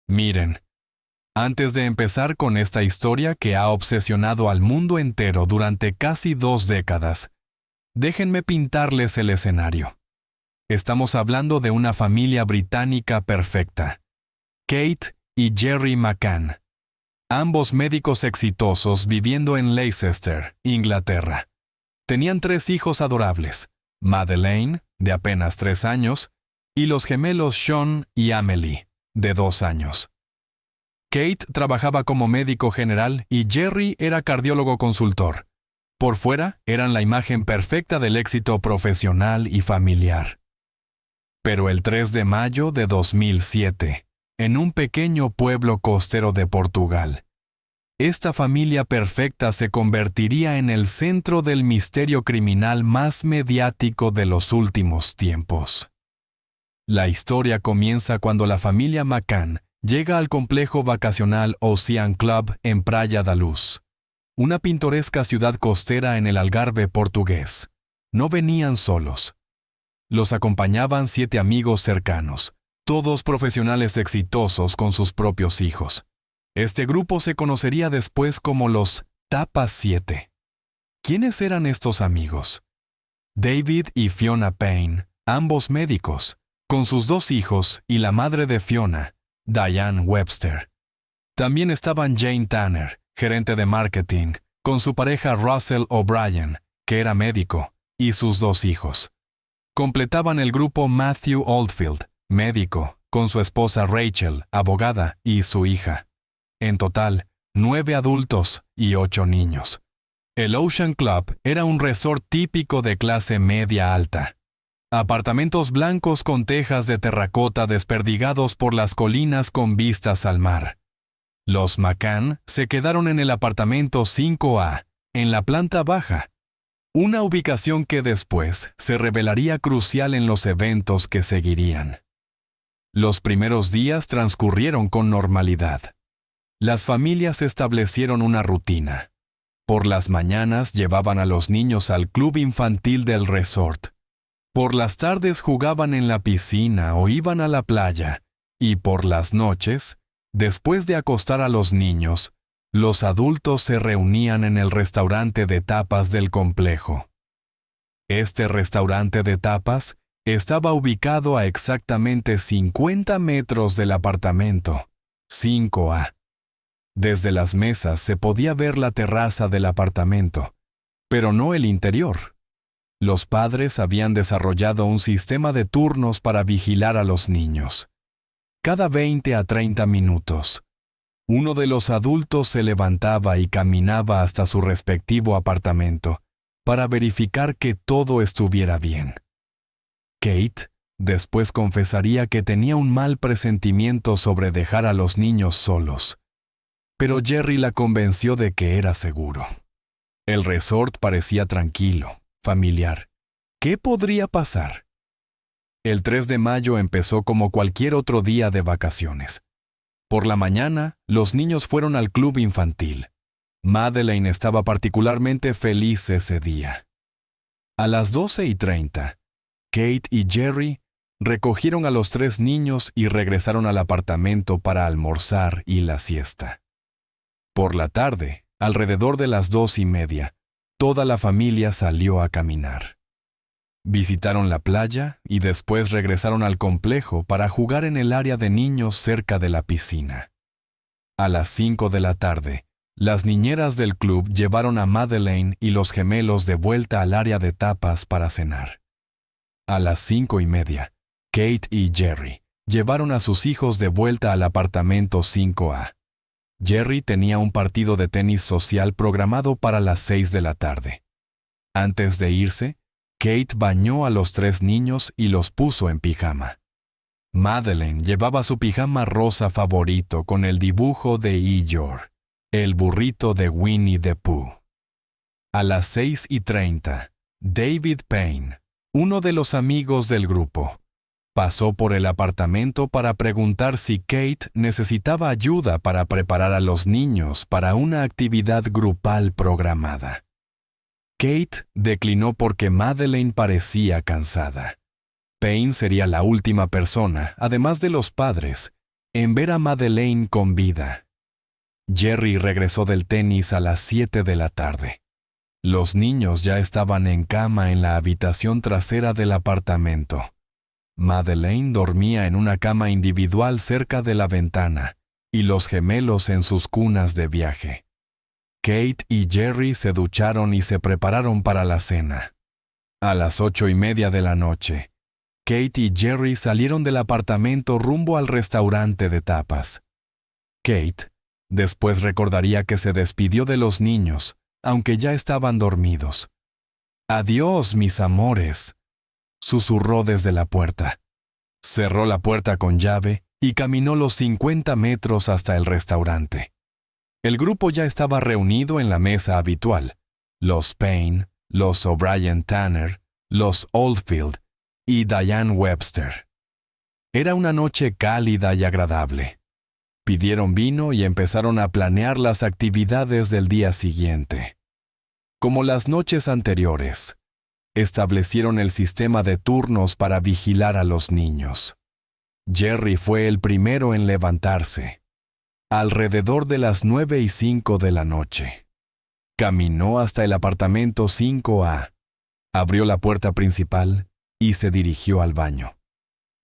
Miren, antes de empezar con esta historia que ha obsesionado al mundo entero durante casi 2 décadas, déjenme pintarles el escenario. Estamos hablando de una familia británica perfecta. Kate y Jerry McCann, ambos médicos exitosos viviendo en Leicester, Inglaterra. Tenían 3 hijos adorables, Madeleine, de apenas 3 años, y los gemelos Sean y Amelie, de 2 años. Kate trabajaba como médico general y Jerry era cardiólogo consultor. Por fuera, eran la imagen perfecta del éxito profesional y familiar. Pero el 3 de mayo de 2007, en un pequeño pueblo costero de Portugal, esta familia perfecta se convertiría en el centro del misterio criminal más mediático de los últimos tiempos. La historia comienza cuando la familia McCann llega al complejo vacacional Ocean Club en Praia da Luz, una pintoresca ciudad costera en el Algarve portugués. No venían solos. Los acompañaban 7 amigos cercanos, todos profesionales exitosos con sus propios hijos. Este grupo se conocería después como los Tapas 7. ¿Quiénes eran estos amigos? David y Fiona Payne, ambos médicos, con sus 2 hijos y la madre de Fiona, Diane Webster. También estaban Jane Tanner, gerente de marketing, con su pareja Russell O'Brien, que era médico, y sus 2 hijos. Completaban el grupo Matthew Oldfield, médico, con su esposa Rachel, abogada, y su hija. En total, 9 adultos y 8 niños. El Ocean Club era un resort típico de clase media alta. Apartamentos blancos con tejas de terracota desperdigados por las colinas con vistas al mar. Los McCann se quedaron en el apartamento 5A, en la planta baja, una ubicación que después se revelaría crucial en los eventos que seguirían. Los primeros días transcurrieron con normalidad. Las familias establecieron una rutina. Por las mañanas llevaban a los niños al club infantil del resort. Por las tardes jugaban en la piscina o iban a la playa, y por las noches, después de acostar a los niños, los adultos se reunían en el restaurante de tapas del complejo. Este restaurante de tapas estaba ubicado a exactamente 50 metros del apartamento 5A. Desde las mesas se podía ver la terraza del apartamento, pero no el interior. Los padres habían desarrollado un sistema de turnos para vigilar a los niños. Cada 20 a 30 minutos, uno de los adultos se levantaba y caminaba hasta su respectivo apartamento para verificar que todo estuviera bien. Kate después confesaría que tenía un mal presentimiento sobre dejar a los niños solos, pero Jerry la convenció de que era seguro. El resort parecía tranquilo, familiar. ¿Qué podría pasar? El 3 de mayo empezó como cualquier otro día de vacaciones. Por la mañana, los niños fueron al club infantil. Madeleine estaba particularmente feliz ese día. A las 12:30, Kate y Jerry recogieron a los 3 niños y regresaron al apartamento para almorzar y la siesta. Por la tarde, alrededor de las 2:30, toda la familia salió a caminar. Visitaron la playa y después regresaron al complejo para jugar en el área de niños cerca de la piscina. A las 5 de la tarde, las niñeras del club llevaron a Madeleine y los gemelos de vuelta al área de tapas para cenar. A las 5:30, Kate y Jerry llevaron a sus hijos de vuelta al apartamento 5A. Jerry tenía un partido de tenis social programado para las 6 de la tarde. Antes de irse, Kate bañó a los 3 niños y los puso en pijama. Madeleine llevaba su pijama rosa favorito con el dibujo de Eeyore, el burrito de Winnie the Pooh. A las 6:30, David Payne, uno de los amigos del grupo, pasó por el apartamento para preguntar si Kate necesitaba ayuda para preparar a los niños para una actividad grupal programada. Kate declinó porque Madeleine parecía cansada. Payne sería la última persona, además de los padres, en ver a Madeleine con vida. Jerry regresó del tenis a las 7 de la tarde. Los niños ya estaban en cama en la habitación trasera del apartamento. Madeleine dormía en una cama individual cerca de la ventana y los gemelos en sus cunas de viaje. Kate y Jerry se ducharon y se prepararon para la cena. A las 8:30 de la noche, Kate y Jerry salieron del apartamento rumbo al restaurante de tapas. Kate después recordaría que se despidió de los niños, aunque ya estaban dormidos. «Adiós, mis amores», susurró desde la puerta. Cerró la puerta con llave y caminó los 50 metros hasta el restaurante. El grupo ya estaba reunido en la mesa habitual. Los Payne, los O'Brien Tanner, los Oldfield y Diane Webster. Era una noche cálida y agradable. Pidieron vino y empezaron a planear las actividades del día siguiente. Como las noches anteriores, establecieron el sistema de turnos para vigilar a los niños. Jerry fue el primero en levantarse, alrededor de las 9:05 de la noche. Caminó hasta el apartamento 5A, abrió la puerta principal y se dirigió al baño.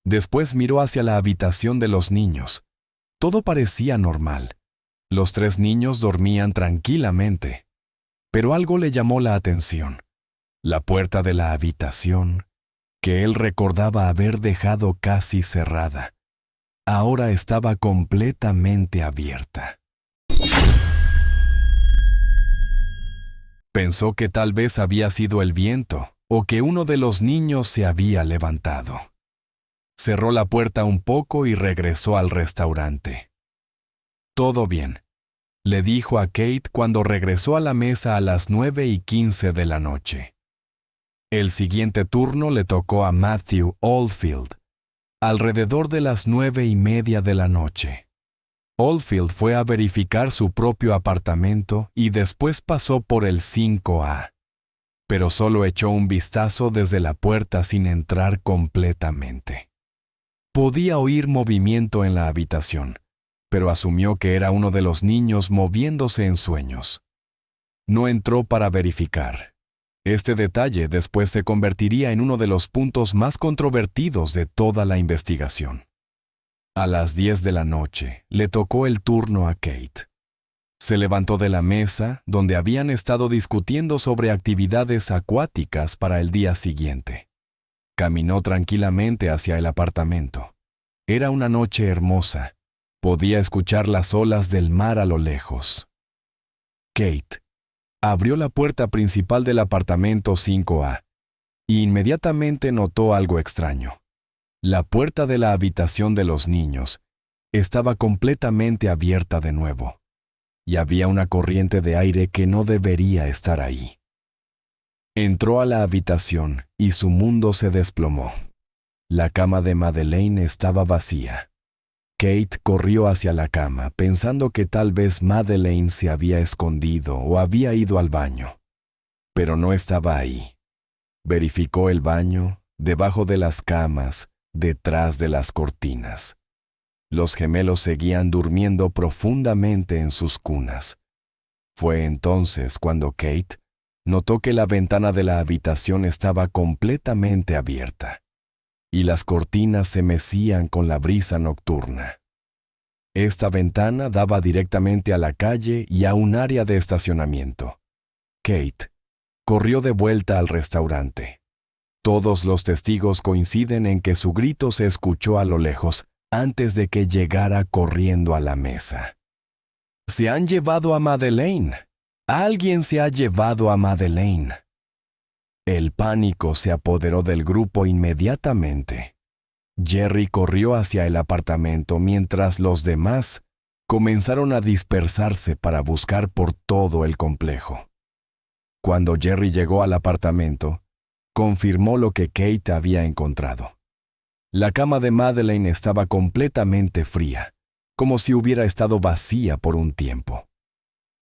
Después miró hacia la habitación de los niños. Todo parecía normal. Los 3 niños dormían tranquilamente. Pero algo le llamó la atención. La puerta de la habitación, que él recordaba haber dejado casi cerrada, ahora estaba completamente abierta. Pensó que tal vez había sido el viento o que uno de los niños se había levantado. Cerró la puerta un poco y regresó al restaurante. «Todo bien», le dijo a Kate cuando regresó a la mesa a las 9:15 de la noche. El siguiente turno le tocó a Matthew Oldfield, alrededor de las 9:30 de la noche. Oldfield fue a verificar su propio apartamento y después pasó por el 5A, pero solo echó un vistazo desde la puerta sin entrar completamente. Podía oír movimiento en la habitación, pero asumió que era uno de los niños moviéndose en sueños. No entró para verificar. Este detalle después se convertiría en uno de los puntos más controvertidos de toda la investigación. A las 10 de la noche le tocó el turno a Kate. Se levantó de la mesa donde habían estado discutiendo sobre actividades acuáticas para el día siguiente. Caminó tranquilamente hacia el apartamento. Era una noche hermosa. Podía escuchar las olas del mar a lo lejos. Kate abrió la puerta principal del apartamento 5A y inmediatamente notó algo extraño. La puerta de la habitación de los niños estaba completamente abierta de nuevo, y había una corriente de aire que no debería estar ahí. Entró a la habitación y su mundo se desplomó. La cama de Madeleine estaba vacía. Kate corrió hacia la cama, pensando que tal vez Madeleine se había escondido o había ido al baño. Pero no estaba ahí. Verificó el baño, debajo de las camas, detrás de las cortinas. Los gemelos seguían durmiendo profundamente en sus cunas. Fue entonces cuando Kate notó que la ventana de la habitación estaba completamente abierta, y las cortinas se mecían con la brisa nocturna. Esta ventana daba directamente a la calle y a un área de estacionamiento. Kate corrió de vuelta al restaurante. Todos los testigos coinciden en que su grito se escuchó a lo lejos antes de que llegara corriendo a la mesa. «¡Se han llevado a Madeleine! ¡Alguien se ha llevado a Madeleine!». El pánico se apoderó del grupo inmediatamente. Jerry corrió hacia el apartamento mientras los demás comenzaron a dispersarse para buscar por todo el complejo. Cuando Jerry llegó al apartamento, confirmó lo que Kate había encontrado. La cama de Madeleine estaba completamente fría, como si hubiera estado vacía por un tiempo.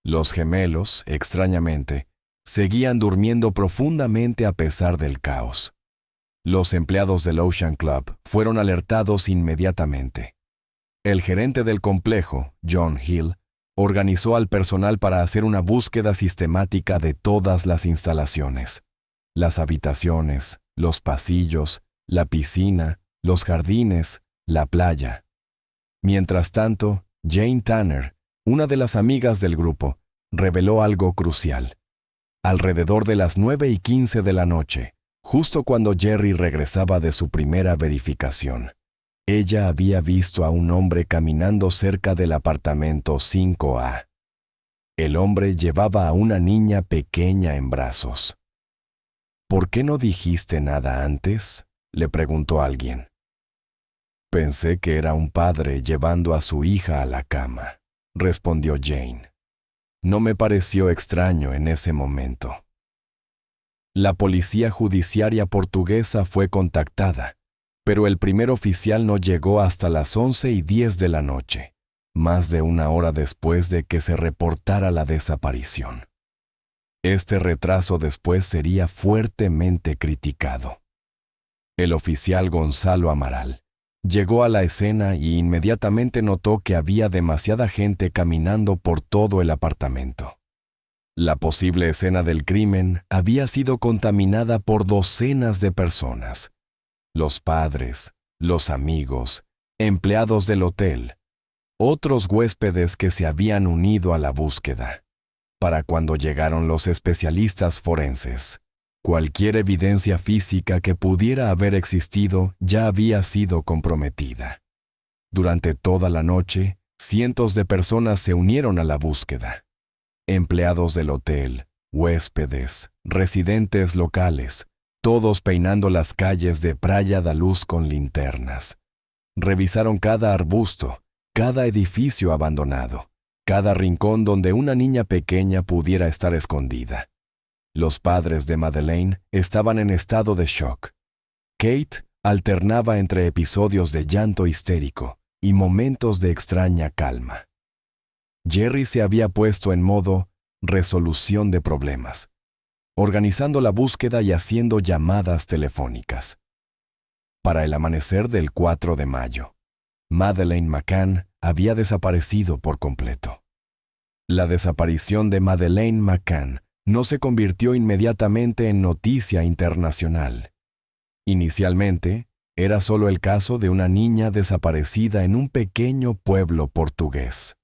Los gemelos, extrañamente, seguían durmiendo profundamente a pesar del caos. Los empleados del Ocean Club fueron alertados inmediatamente. El gerente del complejo, John Hill, organizó al personal para hacer una búsqueda sistemática de todas las instalaciones, las habitaciones, los pasillos, la piscina, los jardines, la playa. Mientras tanto, Jane Tanner, una de las amigas del grupo, reveló algo crucial. Alrededor de las 9:15 de la noche, justo cuando Jerry regresaba de su primera verificación, ella había visto a un hombre caminando cerca del apartamento 5A. El hombre llevaba a una niña pequeña en brazos. ¿Por qué no dijiste nada antes?, le preguntó alguien. Pensé que era un padre llevando a su hija a la cama, respondió Jane. No me pareció extraño en ese momento. La policía judiciaria portuguesa fue contactada, pero el primer oficial no llegó hasta las 11:10 de la noche, más de una hora después de que se reportara la desaparición. Este retraso después sería fuertemente criticado. El oficial Gonzalo Amaral llegó a la escena y inmediatamente notó que había demasiada gente caminando por todo el apartamento. La posible escena del crimen había sido contaminada por docenas de personas. Los padres, los amigos, empleados del hotel, otros huéspedes que se habían unido a la búsqueda. Para cuando llegaron los especialistas forenses, cualquier evidencia física que pudiera haber existido ya había sido comprometida. Durante toda la noche, cientos de personas se unieron a la búsqueda. Empleados del hotel, huéspedes, residentes locales, todos peinando las calles de Praia da Luz con linternas. Revisaron cada arbusto, cada edificio abandonado, cada rincón donde una niña pequeña pudiera estar escondida. Los padres de Madeleine estaban en estado de shock. Kate alternaba entre episodios de llanto histérico y momentos de extraña calma. Jerry se había puesto en modo resolución de problemas, organizando la búsqueda y haciendo llamadas telefónicas. Para el amanecer del 4 de mayo, Madeleine McCann había desaparecido por completo. La desaparición de Madeleine McCann no se convirtió inmediatamente en noticia internacional. Inicialmente, era solo el caso de una niña desaparecida en un pequeño pueblo portugués.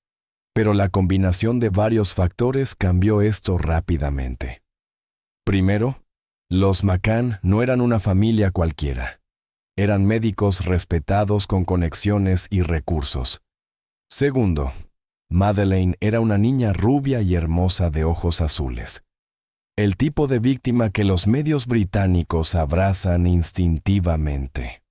Pero la combinación de varios factores cambió esto rápidamente. Primero, los McCann no eran una familia cualquiera. Eran médicos respetados con conexiones y recursos. Segundo, Madeleine era una niña rubia y hermosa de ojos azules. El tipo de víctima que los medios británicos abrazan instintivamente.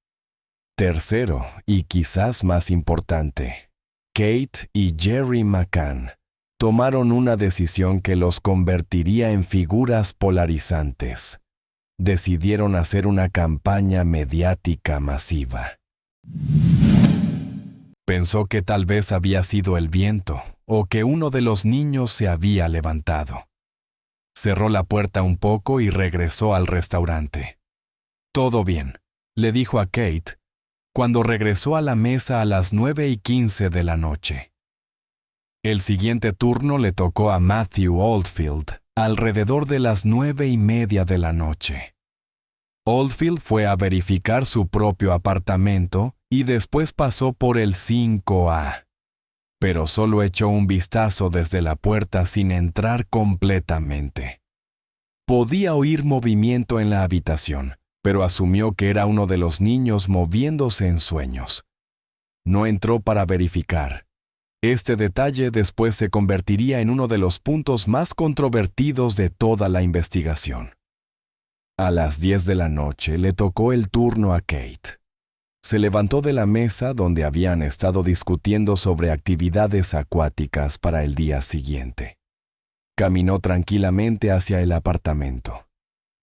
Tercero, y quizás más importante, Kate y Jerry McCann tomaron una decisión que los convertiría en figuras polarizantes. Decidieron hacer una campaña mediática masiva. Pensó que tal vez había sido el viento o que uno de los niños se había levantado. Cerró la puerta un poco y regresó al restaurante. «Todo bien», le dijo a Kate, cuando regresó a la mesa a las 9:15 de la noche. El siguiente turno le tocó a Matthew Oldfield, alrededor de las 9:30 de la noche. Oldfield fue a verificar su propio apartamento y después pasó por el 5A. Pero solo echó un vistazo desde la puerta sin entrar completamente. Podía oír movimiento en la habitación, pero asumió que era uno de los niños moviéndose en sueños. No entró para verificar. Este detalle después se convertiría en uno de los puntos más controvertidos de toda la investigación. A las 10 de la noche le tocó el turno a Kate. Se levantó de la mesa donde habían estado discutiendo sobre actividades acuáticas para el día siguiente. Caminó tranquilamente hacia el apartamento.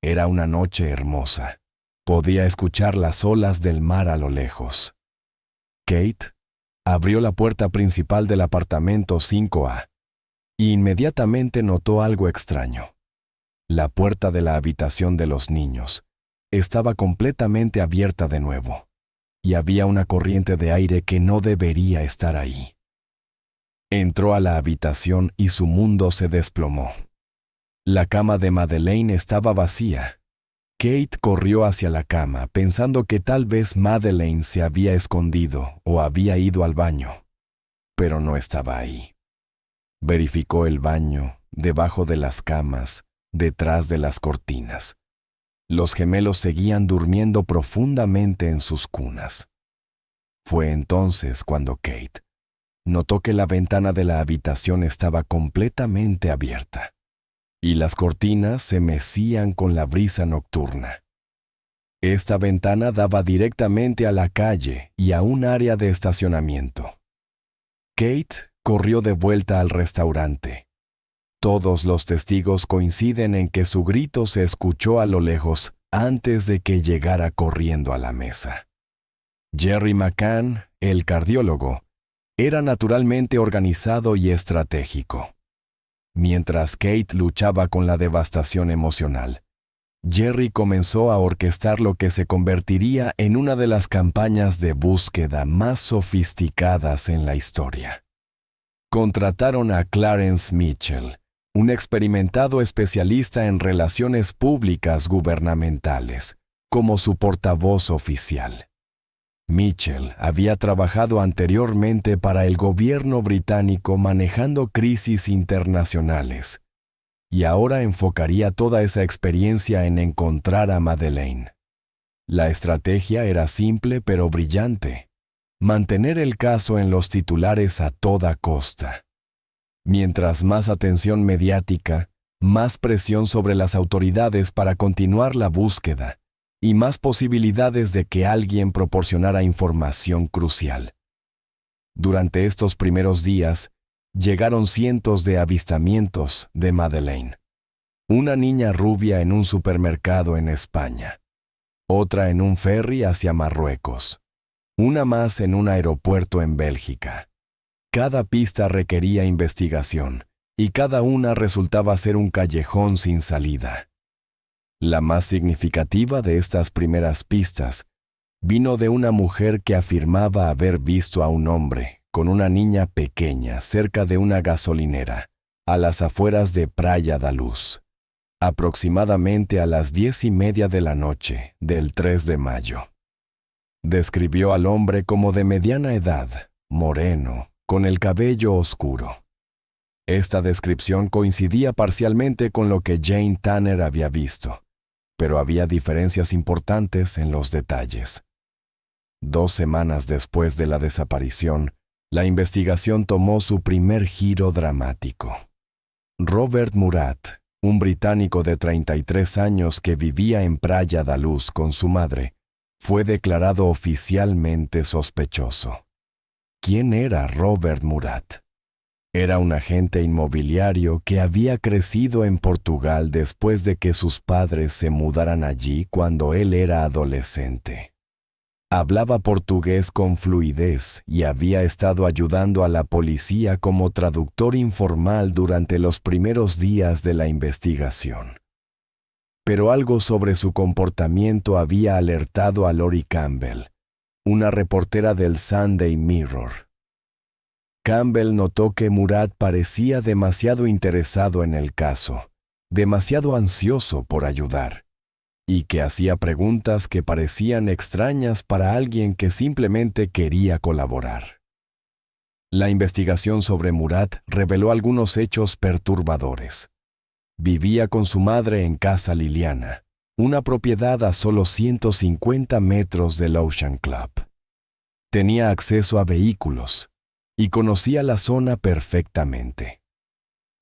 Era una noche hermosa. Podía escuchar las olas del mar a lo lejos. Kate abrió la puerta principal del apartamento 5A y inmediatamente notó algo extraño. La puerta de la habitación de los niños estaba completamente abierta de nuevo. y había una corriente de aire que no debería estar ahí. Entró a la habitación y su mundo se desplomó. La cama de Madeleine estaba vacía. Kate corrió hacia la cama, pensando que tal vez Madeleine se había escondido o había ido al baño, pero no estaba ahí. Verificó el baño, debajo de las camas, detrás de las cortinas. Los gemelos seguían durmiendo profundamente en sus cunas. Fue entonces cuando Kate notó que la ventana de la habitación estaba completamente abierta y las cortinas se mecían con la brisa nocturna. Esta ventana daba directamente a la calle y a un área de estacionamiento. Kate corrió de vuelta al restaurante. Todos los testigos coinciden en que su grito se escuchó a lo lejos antes de que llegara corriendo a la mesa. Jerry McCann, el cardiólogo, era naturalmente organizado y estratégico. Mientras Kate luchaba con la devastación emocional, Jerry comenzó a orquestar lo que se convertiría en una de las campañas de búsqueda más sofisticadas en la historia. Contrataron a Clarence Mitchell, un experimentado especialista en relaciones públicas gubernamentales, como su portavoz oficial. Mitchell había trabajado anteriormente para el gobierno británico manejando crisis internacionales, y ahora enfocaría toda esa experiencia en encontrar a Madeleine. La estrategia era simple pero brillante: mantener el caso en los titulares a toda costa. Mientras más atención mediática, más presión sobre las autoridades para continuar la búsqueda, y más posibilidades de que alguien proporcionara información crucial. Durante estos primeros días, llegaron cientos de avistamientos de Madeleine. Una niña rubia en un supermercado en España, otra en un ferry hacia Marruecos, una más en un aeropuerto en Bélgica. Cada pista requería investigación, y cada una resultaba ser un callejón sin salida. La más significativa de estas primeras pistas vino de una mujer que afirmaba haber visto a un hombre con una niña pequeña cerca de una gasolinera, a las afueras de Praia da Luz, aproximadamente a las 10:30 de la noche del 3 de mayo. Describió al hombre como de mediana edad, moreno, con el cabello oscuro. Esta descripción coincidía parcialmente con lo que Jane Tanner había visto, pero había diferencias importantes en los detalles. 2 semanas después de la desaparición, la investigación tomó su primer giro dramático. Robert Murat, un británico de 33 años que vivía en Praia da Luz con su madre, fue declarado oficialmente sospechoso. ¿Quién era Robert Murat? Era un agente inmobiliario que había crecido en Portugal después de que sus padres se mudaran allí cuando él era adolescente. Hablaba portugués con fluidez y había estado ayudando a la policía como traductor informal durante los primeros días de la investigación. Pero algo sobre su comportamiento había alertado a Lori Campbell, una reportera del Sunday Mirror. Campbell notó que Murat parecía demasiado interesado en el caso, demasiado ansioso por ayudar, y que hacía preguntas que parecían extrañas para alguien que simplemente quería colaborar. La investigación sobre Murat reveló algunos hechos perturbadores. Vivía con su madre en Casa Liliana, una propiedad a solo 150 metros del Ocean Club. Tenía acceso a vehículos y conocía la zona perfectamente.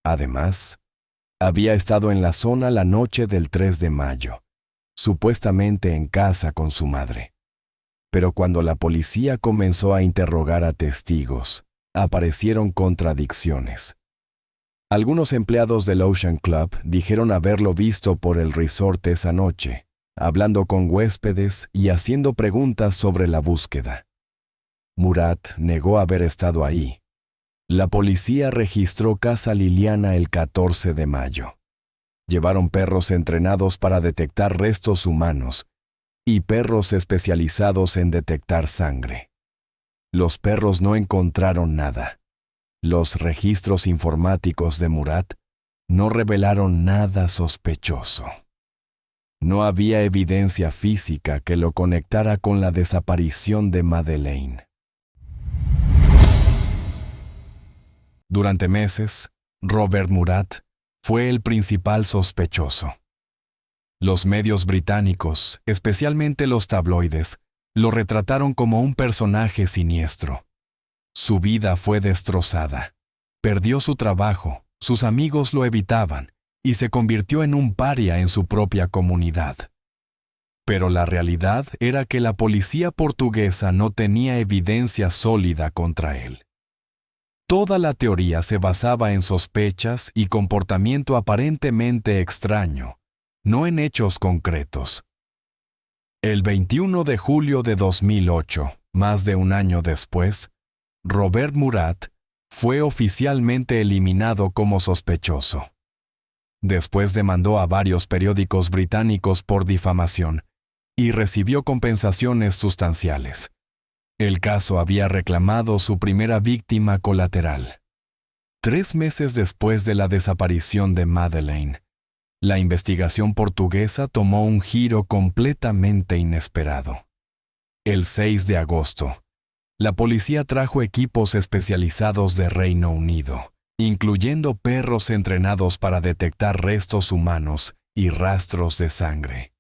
Además, había estado en la zona la noche del 3 de mayo, supuestamente en casa con su madre. Pero cuando la policía comenzó a interrogar a testigos, aparecieron contradicciones. Algunos empleados del Ocean Club dijeron haberlo visto por el resort esa noche, hablando con huéspedes y haciendo preguntas sobre la búsqueda. Murat negó haber estado ahí. La policía registró Casa Liliana el 14 de mayo. Llevaron perros entrenados para detectar restos humanos y perros especializados en detectar sangre. Los perros no encontraron nada. Los registros informáticos de Murat no revelaron nada sospechoso. No había evidencia física que lo conectara con la desaparición de Madeleine. Durante meses, Robert Murat fue el principal sospechoso. Los medios británicos, especialmente los tabloides, lo retrataron como un personaje siniestro. Su vida fue destrozada. Perdió su trabajo, sus amigos lo evitaban y se convirtió en un paria en su propia comunidad. Pero la realidad era que la policía portuguesa no tenía evidencia sólida contra él. Toda la teoría se basaba en sospechas y comportamiento aparentemente extraño, no en hechos concretos. El 21 de julio de 2008, más de un año después, Robert Murat fue oficialmente eliminado como sospechoso. Después demandó a varios periódicos británicos por difamación y recibió compensaciones sustanciales. El caso había reclamado su primera víctima colateral. 3 meses después de la desaparición de Madeleine, la investigación portuguesa tomó un giro completamente inesperado. El 6 de agosto, la policía trajo equipos especializados de Reino Unido, incluyendo perros entrenados para detectar restos humanos y rastros de sangre.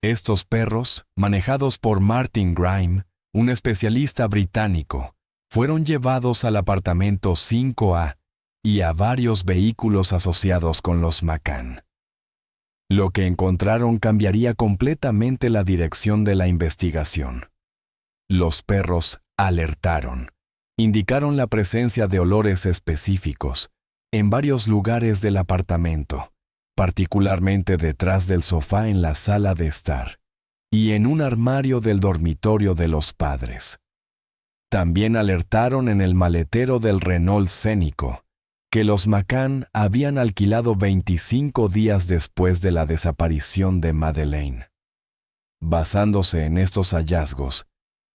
Estos perros, manejados por Martin Grime, un especialista británico, fueron llevados al apartamento 5A y a varios vehículos asociados con los McCann. Lo que encontraron cambiaría completamente la dirección de la investigación. Los perros alertaron, indicaron la presencia de olores específicos en varios lugares del apartamento, particularmente detrás del sofá en la sala de estar y en un armario del dormitorio de los padres. También alertaron en el maletero del Renault Scénico, que los McCann habían alquilado 25 días después de la desaparición de Madeleine. Basándose en estos hallazgos,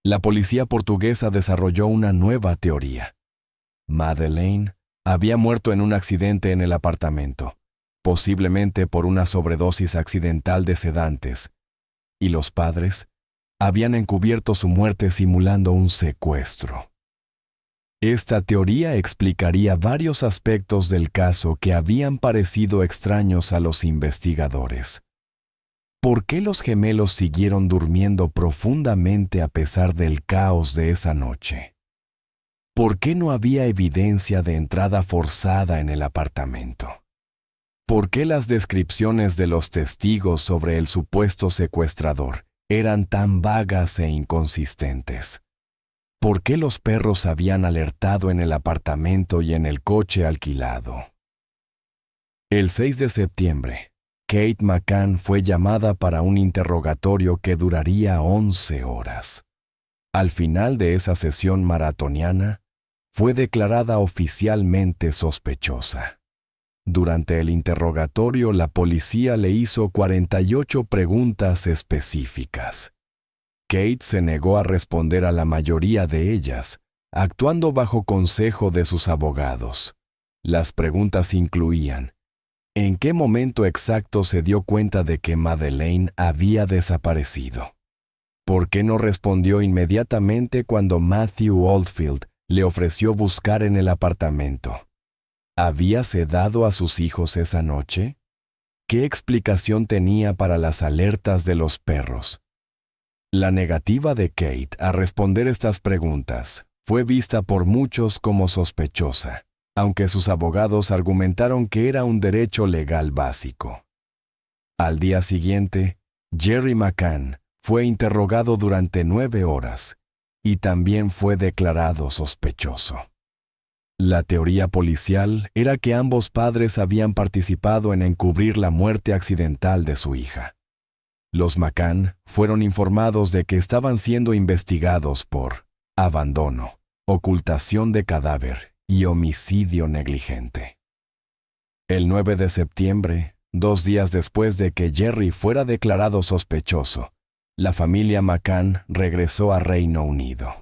la policía portuguesa desarrolló una nueva teoría. Madeleine había muerto en un accidente en el apartamento, posiblemente por una sobredosis accidental de sedantes, y los padres habían encubierto su muerte simulando un secuestro. Esta teoría explicaría varios aspectos del caso que habían parecido extraños a los investigadores. ¿Por qué los gemelos siguieron durmiendo profundamente a pesar del caos de esa noche? ¿Por qué no había evidencia de entrada forzada en el apartamento? ¿Por qué las descripciones de los testigos sobre el supuesto secuestrador eran tan vagas e inconsistentes? ¿Por qué los perros habían alertado en el apartamento y en el coche alquilado? El 6 de septiembre, Kate McCann fue llamada para un interrogatorio que duraría 11 horas. Al final de esa sesión maratoniana, fue declarada oficialmente sospechosa. Durante el interrogatorio, la policía le hizo 48 preguntas específicas. Kate se negó a responder a la mayoría de ellas, actuando bajo consejo de sus abogados. Las preguntas incluían: ¿en qué momento exacto se dio cuenta de que Madeleine había desaparecido? ¿Por qué no respondió inmediatamente cuando Matthew Oldfield le ofreció buscar en el apartamento? ¿Había sedado a sus hijos esa noche? ¿Qué explicación tenía para las alertas de los perros? La negativa de Kate a responder estas preguntas fue vista por muchos como sospechosa, aunque sus abogados argumentaron que era un derecho legal básico. Al día siguiente, Jerry McCann fue interrogado durante 9 horas y también fue declarado sospechoso. La teoría policial era que ambos padres habían participado en encubrir la muerte accidental de su hija. Los McCann fueron informados de que estaban siendo investigados por abandono, ocultación de cadáver y homicidio negligente. El 9 de septiembre, 2 días después de que Jerry fuera declarado sospechoso, La familia McCann regresó a Reino Unido.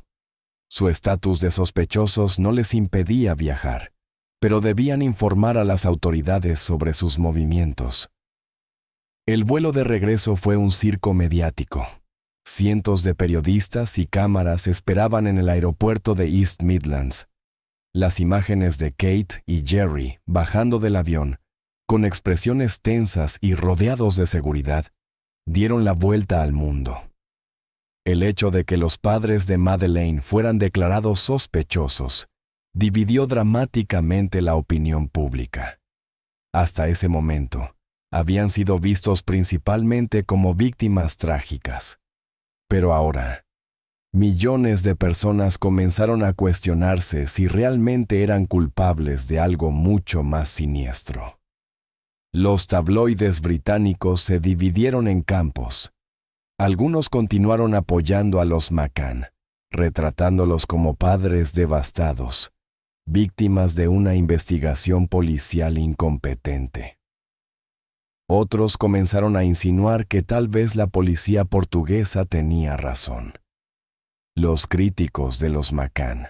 Su estatus de sospechosos no les impedía viajar, pero debían informar a las autoridades sobre sus movimientos. El vuelo de regreso fue un circo mediático. Cientos de periodistas y cámaras esperaban en el aeropuerto de East Midlands. Las imágenes de Kate y Jerry bajando del avión, con expresiones tensas y rodeados de seguridad, dieron la vuelta al mundo. El hecho de que los padres de Madeleine fueran declarados sospechosos dividió dramáticamente la opinión pública. Hasta ese momento, habían sido vistos principalmente como víctimas trágicas. Pero ahora, millones de personas comenzaron a cuestionarse si realmente eran culpables de algo mucho más siniestro. Los tabloides británicos se dividieron en campos. Algunos continuaron apoyando a los McCann, retratándolos como padres devastados, víctimas de una investigación policial incompetente. Otros comenzaron a insinuar que tal vez la policía portuguesa tenía razón. Los críticos de los McCann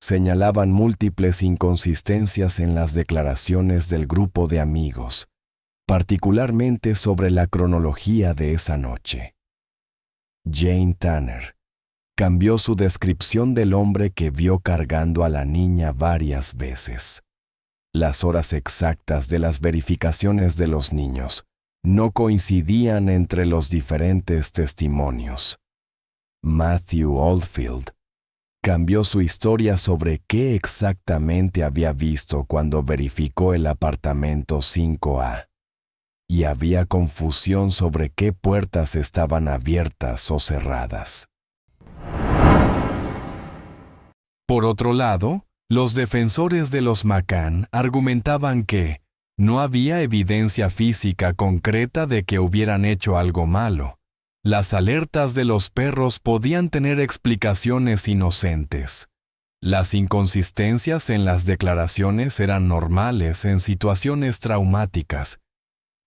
señalaban múltiples inconsistencias en las declaraciones del grupo de amigos, particularmente sobre la cronología de esa noche. Jane Tanner cambió su descripción del hombre que vio cargando a la niña varias veces. Las horas exactas de las verificaciones de los niños no coincidían entre los diferentes testimonios. Matthew Oldfield cambió su historia sobre qué exactamente había visto cuando verificó el apartamento 5A, y había confusión sobre qué puertas estaban abiertas o cerradas. Por otro lado, los defensores de los McCann argumentaban que no había evidencia física concreta de que hubieran hecho algo malo. Las alertas de los perros podían tener explicaciones inocentes. Las inconsistencias en las declaraciones eran normales en situaciones traumáticas,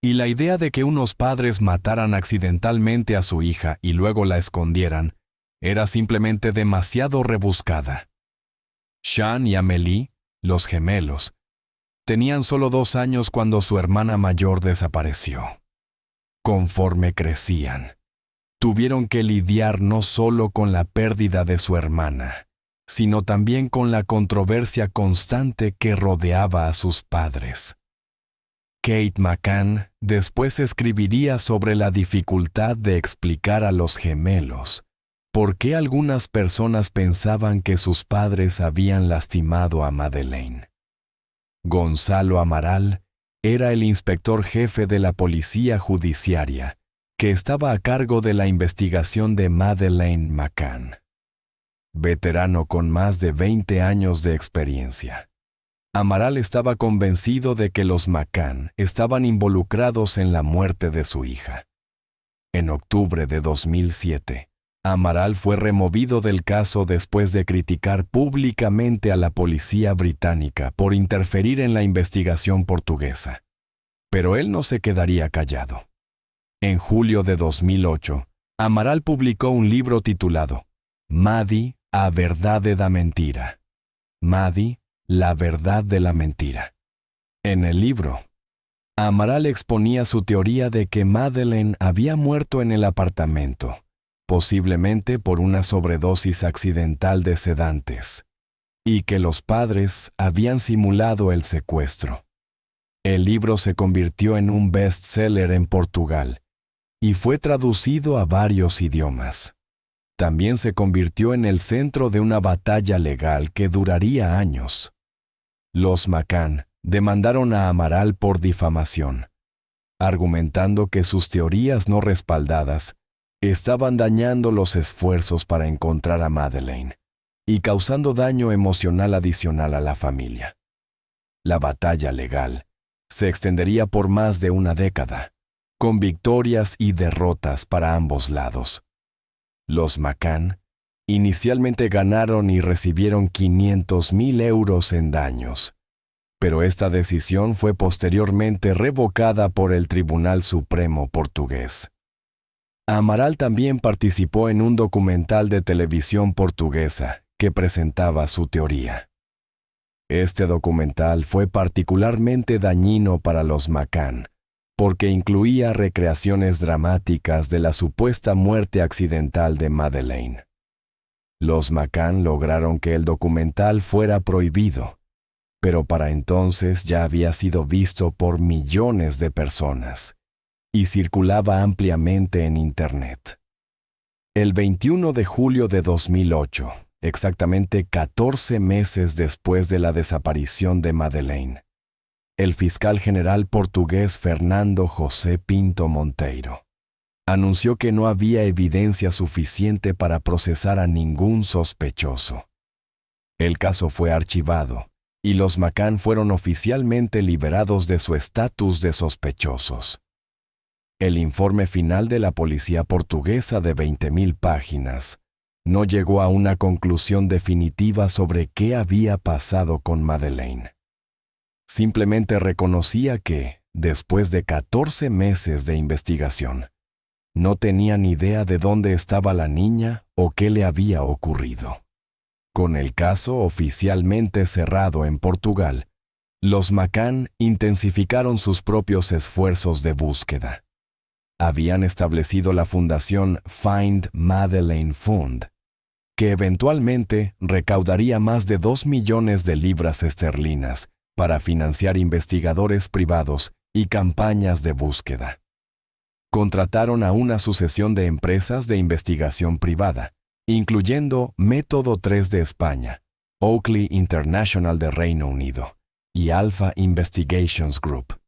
y la idea de que unos padres mataran accidentalmente a su hija y luego la escondieran era simplemente demasiado rebuscada. Sean y Amélie, los gemelos, tenían solo 2 años cuando su hermana mayor desapareció. Conforme crecían, tuvieron que lidiar no solo con la pérdida de su hermana, sino también con la controversia constante que rodeaba a sus padres. Kate McCann después escribiría sobre la dificultad de explicar a los gemelos por qué algunas personas pensaban que sus padres habían lastimado a Madeleine. Gonzalo Amaral era el inspector jefe de la policía judiciaria que estaba a cargo de la investigación de Madeleine McCann. Veterano con más de 20 años de experiencia, Amaral estaba convencido de que los McCann estaban involucrados en la muerte de su hija. En octubre de 2007, Amaral fue removido del caso después de criticar públicamente a la policía británica por interferir en la investigación portuguesa. Pero él no se quedaría callado. En julio de 2008, Amaral publicó un libro titulado Maddie, a verdade da mentira. Maddie, la verdad de la mentira. En el libro, Amaral exponía su teoría de que Madeleine había muerto en el apartamento, posiblemente por una sobredosis accidental de sedantes, y que los padres habían simulado el secuestro. El libro se convirtió en un bestseller en Portugal y fue traducido a varios idiomas. También se convirtió en el centro de una batalla legal que duraría años. Los McCann demandaron a Amaral por difamación, argumentando que sus teorías no respaldadas estaban dañando los esfuerzos para encontrar a Madeleine y causando daño emocional adicional a la familia. La batalla legal se extendería por más de una década, con victorias y derrotas para ambos lados. Los McCann inicialmente ganaron y recibieron 500,000 euros en daños, pero esta decisión fue posteriormente revocada por el Tribunal Supremo portugués. Amaral también participó en un documental de televisión portuguesa que presentaba su teoría. Este documental fue particularmente dañino para los McCann, porque incluía recreaciones dramáticas de la supuesta muerte accidental de Madeleine. Los McCann lograron que el documental fuera prohibido, pero para entonces ya había sido visto por millones de personas y circulaba ampliamente en Internet. El 21 de julio de 2008, exactamente 14 meses después de la desaparición de Madeleine, el fiscal general portugués Fernando José Pinto Monteiro anunció que no había evidencia suficiente para procesar a ningún sospechoso. El caso fue archivado y los McCann fueron oficialmente liberados de su estatus de sospechosos. El informe final de la policía portuguesa de 20.000 páginas no llegó a una conclusión definitiva sobre qué había pasado con Madeleine. Simplemente reconocía que, después de 14 meses de investigación, no tenían idea de dónde estaba la niña o qué le había ocurrido. Con el caso oficialmente cerrado en Portugal, los McCann intensificaron sus propios esfuerzos de búsqueda. Habían establecido la fundación Find Madeleine Fund, que eventualmente recaudaría más de 2 millones de libras esterlinas para financiar investigadores privados y campañas de búsqueda. Contrataron a una sucesión de empresas de investigación privada, incluyendo Método 3 de España, Oakley International de Reino Unido y Alpha Investigations Group.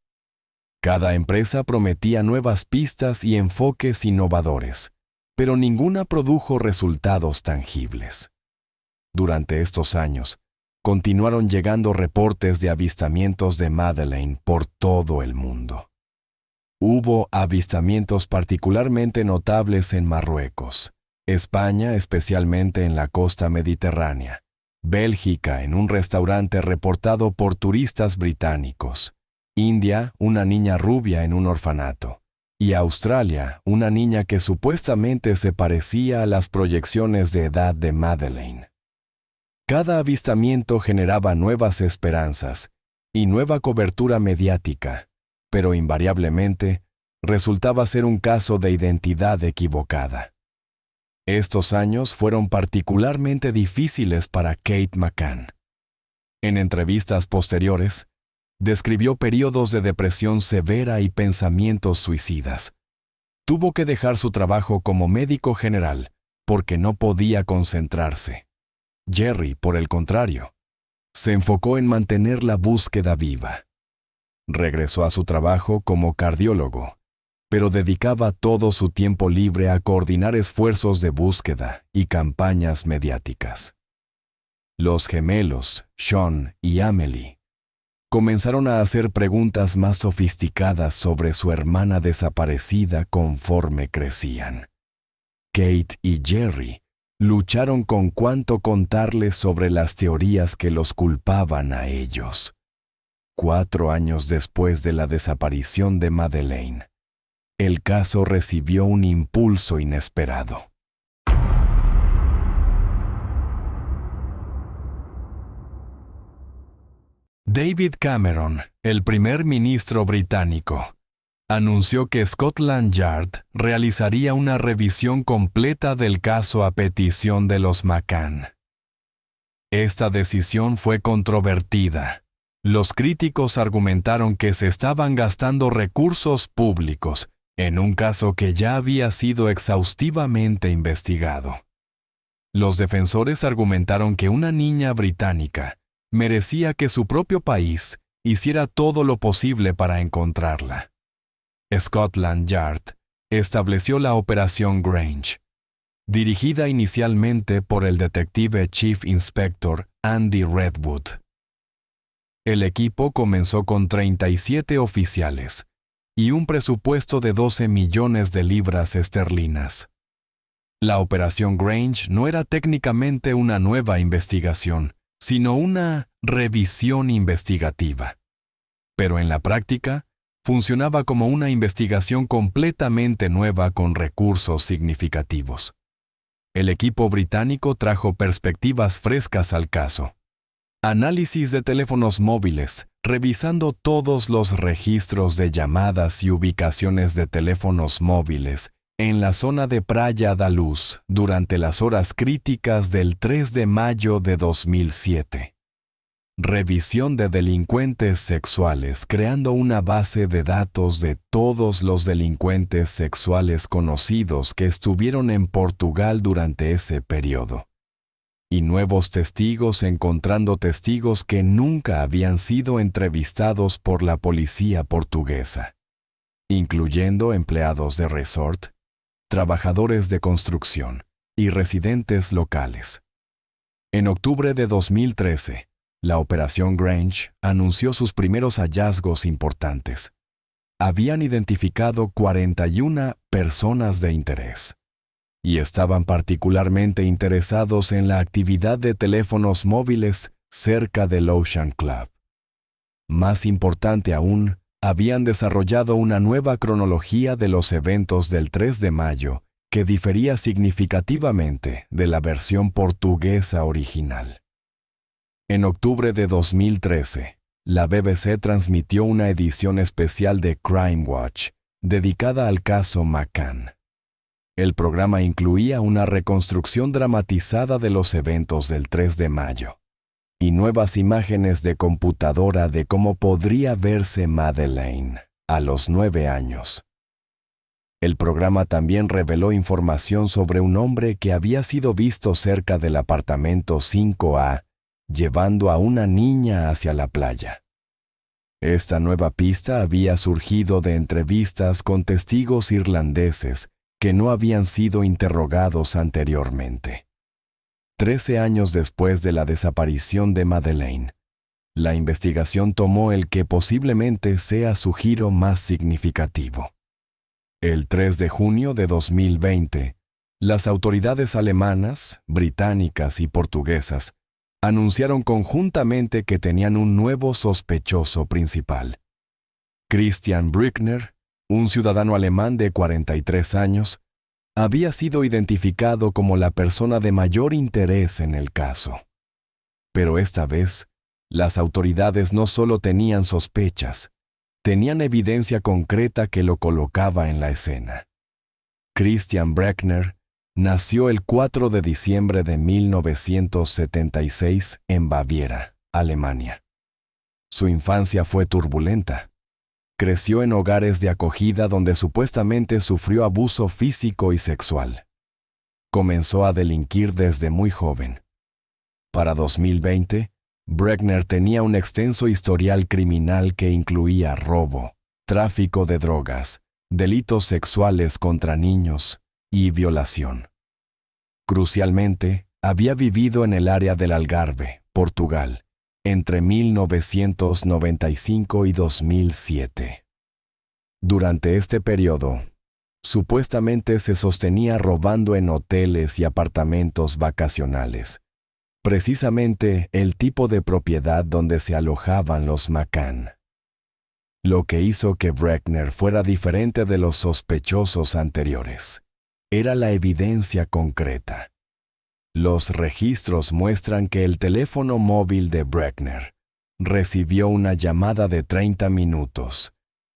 Cada empresa prometía nuevas pistas y enfoques innovadores, pero ninguna produjo resultados tangibles. Durante estos años, continuaron llegando reportes de avistamientos de Madeleine por todo el mundo. Hubo avistamientos particularmente notables en Marruecos, España especialmente en la costa mediterránea, Bélgica en un restaurante reportado por turistas británicos, India una niña rubia en un orfanato, y Australia una niña que supuestamente se parecía a las proyecciones de edad de Madeleine. Cada avistamiento generaba nuevas esperanzas y nueva cobertura mediática, pero invariablemente resultaba ser un caso de identidad equivocada. Estos años fueron particularmente difíciles para Kate McCann. En entrevistas posteriores, describió periodos de depresión severa y pensamientos suicidas. Tuvo que dejar su trabajo como médico general porque no podía concentrarse. Jerry, por el contrario, se enfocó en mantener la búsqueda viva. Regresó a su trabajo como cardiólogo, pero dedicaba todo su tiempo libre a coordinar esfuerzos de búsqueda y campañas mediáticas. Los gemelos, Sean y Amelie, comenzaron a hacer preguntas más sofisticadas sobre su hermana desaparecida conforme crecían. Kate y Jerry lucharon con cuánto contarles sobre las teorías que los culpaban a ellos. 4 años después de la desaparición de Madeleine, el caso recibió un impulso inesperado. David Cameron, el primer ministro británico, anunció que Scotland Yard realizaría una revisión completa del caso a petición de los McCann. Esta decisión fue controvertida. Los críticos argumentaron que se estaban gastando recursos públicos en un caso que ya había sido exhaustivamente investigado. Los defensores argumentaron que una niña británica merecía que su propio país hiciera todo lo posible para encontrarla. Scotland Yard estableció la Operación Grange, dirigida inicialmente por el detective Chief Inspector Andy Redwood. El equipo comenzó con 37 oficiales y un presupuesto de 12 millones de libras esterlinas. La Operación Grange no era técnicamente una nueva investigación, sino una revisión investigativa. Pero en la práctica, funcionaba como una investigación completamente nueva con recursos significativos. El equipo británico trajo perspectivas frescas al caso. Análisis de teléfonos móviles, revisando todos los registros de llamadas y ubicaciones de teléfonos móviles en la zona de Praia da Luz durante las horas críticas del 3 de mayo de 2007. Revisión de delincuentes sexuales, creando una base de datos de todos los delincuentes sexuales conocidos que estuvieron en Portugal durante ese periodo. Y nuevos testigos encontrando testigos que nunca habían sido entrevistados por la policía portuguesa, incluyendo empleados de resort, trabajadores de construcción y residentes locales. En octubre de 2013, la Operación Grange anunció sus primeros hallazgos importantes. Habían identificado 41 personas de interés y estaban particularmente interesados en la actividad de teléfonos móviles cerca del Ocean Club. Más importante aún, habían desarrollado una nueva cronología de los eventos del 3 de mayo que difería significativamente de la versión portuguesa original. En octubre de 2013, la BBC transmitió una edición especial de Crime Watch dedicada al caso McCann. El programa incluía una reconstrucción dramatizada de los eventos del 3 de mayo y nuevas imágenes de computadora de cómo podría verse Madeleine a los 9 años. El programa también reveló información sobre un hombre que había sido visto cerca del apartamento 5A llevando a una niña hacia la playa. Esta nueva pista había surgido de entrevistas con testigos irlandeses que no habían sido interrogados anteriormente. 13 años después de la desaparición de Madeleine, la investigación tomó el que posiblemente sea su giro más significativo. El 3 de junio de 2020, las autoridades alemanas, británicas y portuguesas anunciaron conjuntamente que tenían un nuevo sospechoso principal. Christian Brückner, un ciudadano alemán de 43 años, había sido identificado como la persona de mayor interés en el caso. Pero esta vez, las autoridades no solo tenían sospechas, tenían evidencia concreta que lo colocaba en la escena. Christian Brückner nació el 4 de diciembre de 1976 en Baviera, Alemania. Su infancia fue turbulenta. Creció en hogares de acogida donde supuestamente sufrió abuso físico y sexual. Comenzó a delinquir desde muy joven. Para 2020, Brückner tenía un extenso historial criminal que incluía robo, tráfico de drogas, delitos sexuales contra niños y violación. Crucialmente, había vivido en el área del Algarve, Portugal, entre 1995 y 2007. Durante este periodo, supuestamente se sostenía robando en hoteles y apartamentos vacacionales, precisamente el tipo de propiedad donde se alojaban los McCann. Lo que hizo que Brückner fuera diferente de los sospechosos anteriores era la evidencia concreta. Los registros muestran que el teléfono móvil de Brückner recibió una llamada de 30 minutos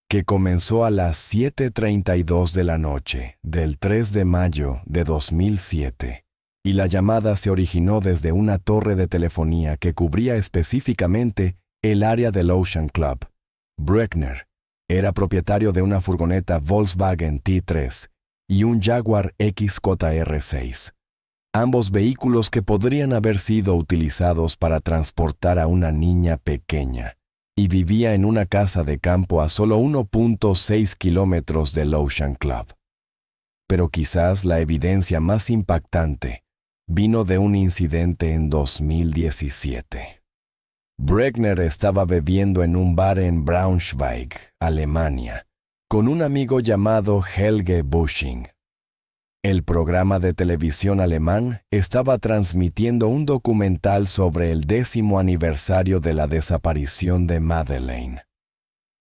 que comenzó a las 7:32 de la noche del 3 de mayo de 2007 y la llamada se originó desde una torre de telefonía que cubría específicamente el área del Ocean Club. Brückner era propietario de una furgoneta Volkswagen T3 y un Jaguar XJR6, ambos vehículos que podrían haber sido utilizados para transportar a una niña pequeña, y vivía en una casa de campo a solo 1.6 kilómetros del Ocean Club. Pero quizás la evidencia más impactante vino de un incidente en 2017. Brückner estaba bebiendo en un bar en Braunschweig, Alemania, con un amigo llamado Helge Busching. El programa de televisión alemán estaba transmitiendo un documental sobre el 10º aniversario de la desaparición de Madeleine.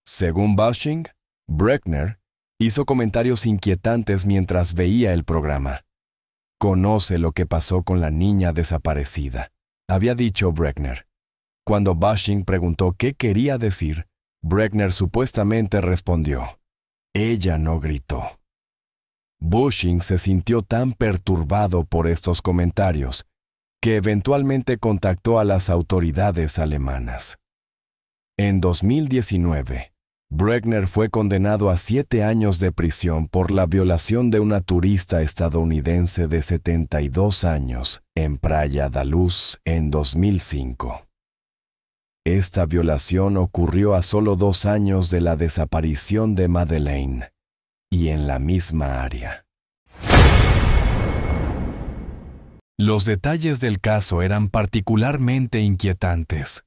Según Busching, Bruckner hizo comentarios inquietantes mientras veía el programa. «Conoce lo que pasó con la niña desaparecida», había dicho Bruckner. Cuando Bushing preguntó qué quería decir, Bruckner supuestamente respondió: «Ella no gritó». Bushing se sintió tan perturbado por estos comentarios que eventualmente contactó a las autoridades alemanas. En 2019, Bruckner fue condenado a 7 años de prisión por la violación de una turista estadounidense de 72 años en Praia da Luz en 2005. Esta violación ocurrió a solo 2 años de la desaparición de Madeleine, y en la misma área. Los detalles del caso eran particularmente inquietantes.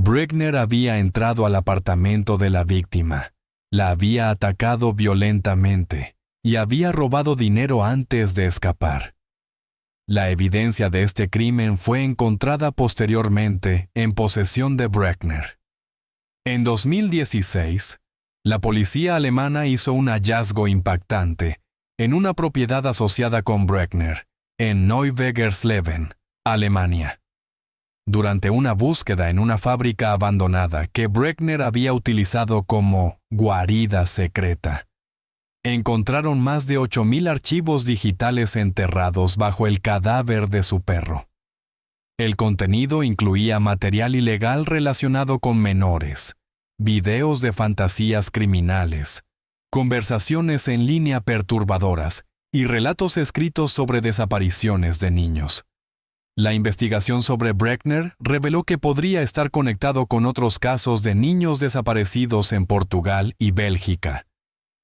Bruckner había entrado al apartamento de la víctima, la había atacado violentamente y había robado dinero antes de escapar. La evidencia de este crimen fue encontrada posteriormente en posesión de Bruckner. En 2016, la policía alemana hizo un hallazgo impactante en una propiedad asociada con Bruckner, en Neuwegersleben, Alemania. Durante una búsqueda en una fábrica abandonada que Bruckner había utilizado como guarida secreta, encontraron más de 8,000 archivos digitales enterrados bajo el cadáver de su perro. El contenido incluía material ilegal relacionado con menores, videos de fantasías criminales, conversaciones en línea perturbadoras y relatos escritos sobre desapariciones de niños. La investigación sobre Bruckner reveló que podría estar conectado con otros casos de niños desaparecidos en Portugal y Bélgica.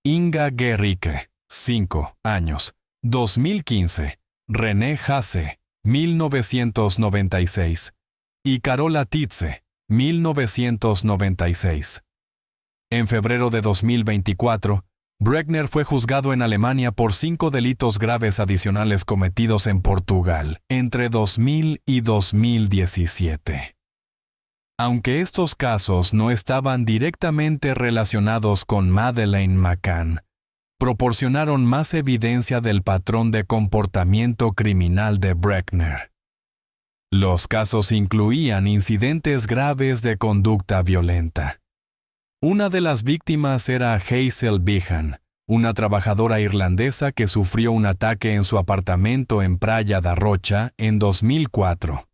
Inga Gericke, 5 años, 2015. René Hasse, 1996. Y Carola Titze, 1996. En febrero de 2024, Bruckner fue juzgado en Alemania por 5 delitos graves adicionales cometidos en Portugal entre 2000 y 2017. Aunque estos casos no estaban directamente relacionados con Madeleine McCann, proporcionaron más evidencia del patrón de comportamiento criminal de Bruckner. Los casos incluían incidentes graves de conducta violenta. Una de las víctimas era Hazel Behan, una trabajadora irlandesa que sufrió un ataque en su apartamento en Praia da Rocha en 2004.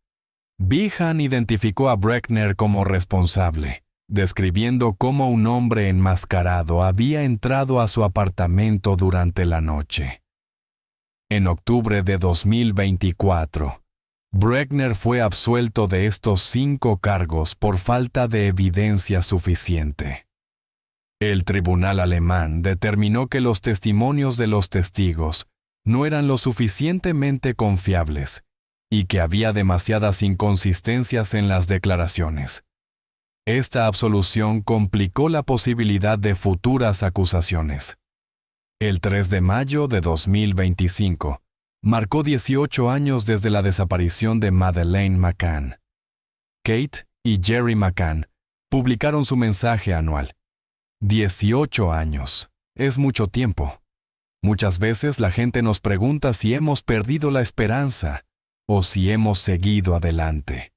Behan identificó a Bruckner como responsable, describiendo cómo un hombre enmascarado había entrado a su apartamento durante la noche. En octubre de 2024, Bruckner fue absuelto de estos 5 cargos por falta de evidencia suficiente. El tribunal alemán determinó que los testimonios de los testigos no eran lo suficientemente confiables y que había demasiadas inconsistencias en las declaraciones. Esta absolución complicó la posibilidad de futuras acusaciones. El 3 de mayo de 2025, marcó 18 años desde la desaparición de Madeleine McCann. Kate y Jerry McCann publicaron su mensaje anual. 18 años. Es mucho tiempo. Muchas veces la gente nos pregunta si hemos perdido la esperanza o si hemos seguido adelante.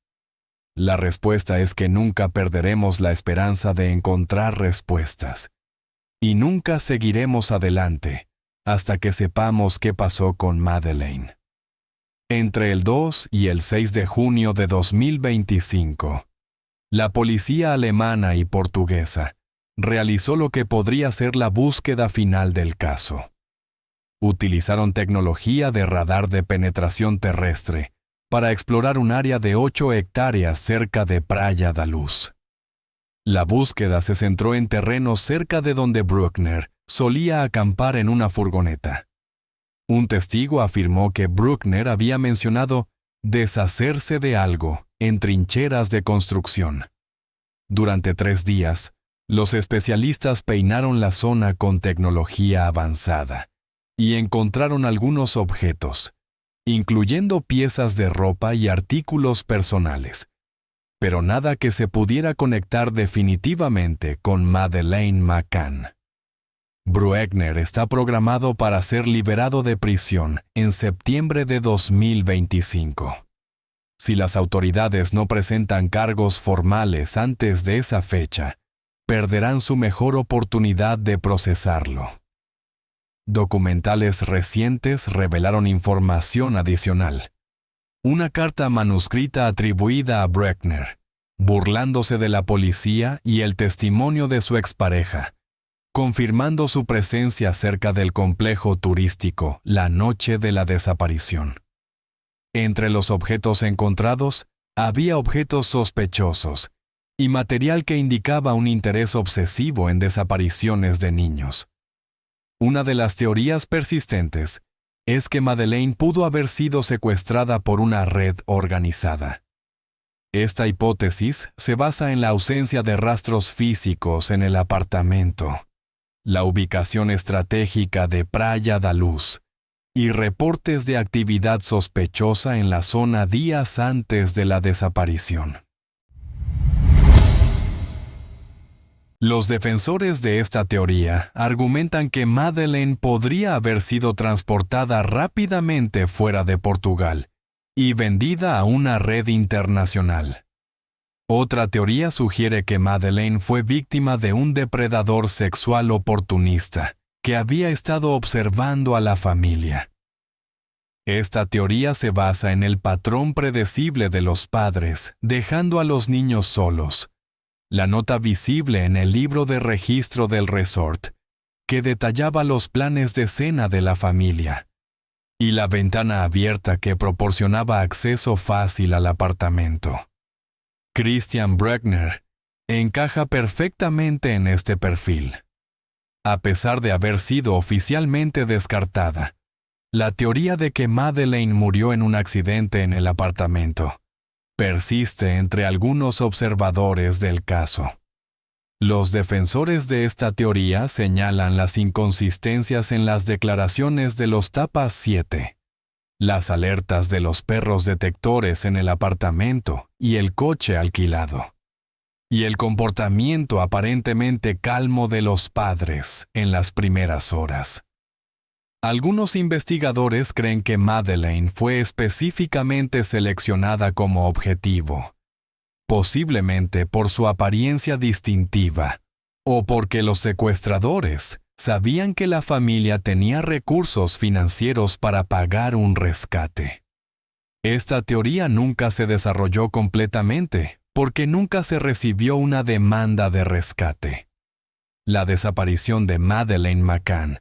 La respuesta es que nunca perderemos la esperanza de encontrar respuestas. Y nunca seguiremos adelante hasta que sepamos qué pasó con Madeleine. Entre el 2 y el 6 de junio de 2025, la policía alemana y portuguesa realizó lo que podría ser la búsqueda final del caso. Utilizaron tecnología de radar de penetración terrestre para explorar un área de 8 hectáreas cerca de Praia da Luz. La búsqueda se centró en terrenos cerca de donde Bruckner solía acampar en una furgoneta. Un testigo afirmó que Bruckner había mencionado deshacerse de algo en trincheras de construcción. Durante 3 días, los especialistas peinaron la zona con tecnología avanzada y encontraron algunos objetos, incluyendo piezas de ropa y artículos personales, pero nada que se pudiera conectar definitivamente con Madeleine McCann. Brueckner está programado para ser liberado de prisión en septiembre de 2025. Si las autoridades no presentan cargos formales antes de esa fecha, perderán su mejor oportunidad de procesarlo. Documentales recientes revelaron información adicional. Una carta manuscrita atribuida a Brueckner, burlándose de la policía y el testimonio de su expareja, confirmando su presencia cerca del complejo turístico la noche de la desaparición. Entre los objetos encontrados, había objetos sospechosos y material que indicaba un interés obsesivo en desapariciones de niños. Una de las teorías persistentes es que Madeleine pudo haber sido secuestrada por una red organizada. Esta hipótesis se basa en la ausencia de rastros físicos en el apartamento, la ubicación estratégica de Praia da Luz y reportes de actividad sospechosa en la zona días antes de la desaparición. Los defensores de esta teoría argumentan que Madeleine podría haber sido transportada rápidamente fuera de Portugal y vendida a una red internacional. Otra teoría sugiere que Madeleine fue víctima de un depredador sexual oportunista que había estado observando a la familia. Esta teoría se basa en el patrón predecible de los padres, dejando a los niños solos. La nota visible en el libro de registro del resort, que detallaba los planes de cena de la familia, y la ventana abierta que proporcionaba acceso fácil al apartamento. Christian Brueckner encaja perfectamente en este perfil. A pesar de haber sido oficialmente descartada, la teoría de que Madeleine murió en un accidente en el apartamento persiste entre algunos observadores del caso. Los defensores de esta teoría señalan las inconsistencias en las declaraciones de los Tapas 7, las alertas de los perros detectores en el apartamento y el coche alquilado, y el comportamiento aparentemente calmo de los padres en las primeras horas. Algunos investigadores creen que Madeleine fue específicamente seleccionada como objetivo, posiblemente por su apariencia distintiva, o porque los secuestradores sabían que la familia tenía recursos financieros para pagar un rescate. Esta teoría nunca se desarrolló completamente, porque nunca se recibió una demanda de rescate. La desaparición de Madeleine McCann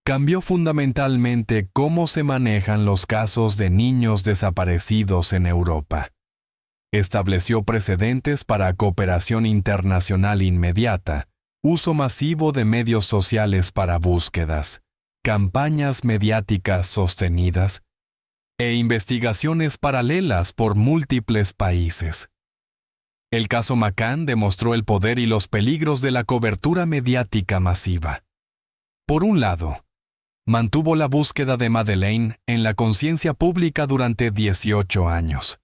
cambió fundamentalmente cómo se manejan los casos de niños desaparecidos en Europa. Estableció precedentes para cooperación internacional inmediata, uso masivo de medios sociales para búsquedas, campañas mediáticas sostenidas e investigaciones paralelas por múltiples países. El caso McCann demostró el poder y los peligros de la cobertura mediática masiva. Por un lado, mantuvo la búsqueda de Madeleine en la conciencia pública durante 18 años.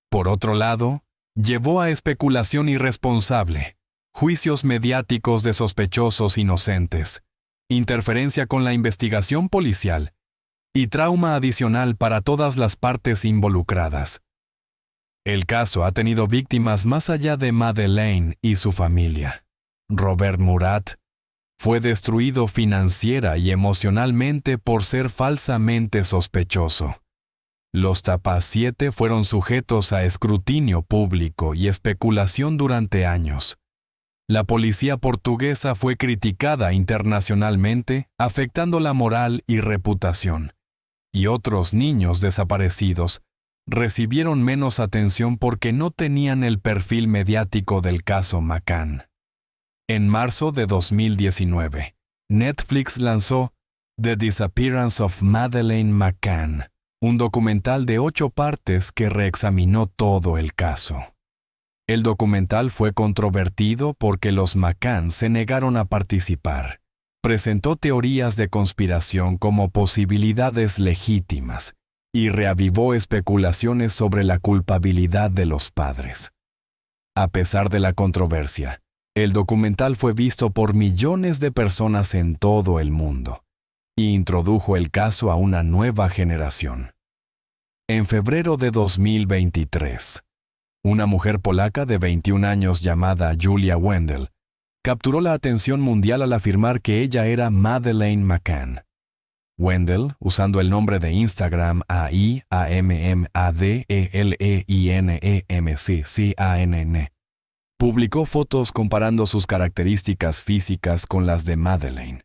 Por otro lado, llevó a especulación irresponsable, juicios mediáticos de sospechosos inocentes, interferencia con la investigación policial y trauma adicional para todas las partes involucradas. El caso ha tenido víctimas más allá de Madeleine y su familia. Robert Murat fue destruido financiera y emocionalmente por ser falsamente sospechoso. Los Tapas 7 fueron sujetos a escrutinio público y especulación durante años. La policía portuguesa fue criticada internacionalmente, afectando la moral y reputación. Y otros niños desaparecidos recibieron menos atención porque no tenían el perfil mediático del caso McCann. En marzo de 2019, Netflix lanzó The Disappearance of Madeleine McCann, un documental de 8 partes que reexaminó todo el caso. El documental fue controvertido porque los McCann se negaron a participar. Presentó teorías de conspiración como posibilidades legítimas y reavivó especulaciones sobre la culpabilidad de los padres. A pesar de la controversia, El documental fue visto por millones de personas en todo el mundo y introdujo el caso a una nueva generación. En febrero de 2023, una mujer polaca de 21 años llamada Julia Wendel capturó la atención mundial al afirmar que ella era Madeleine McCann. Wendel, usando el nombre de Instagram AIAMMADELEINEMCCANN, publicó fotos comparando sus características físicas con las de Madeleine.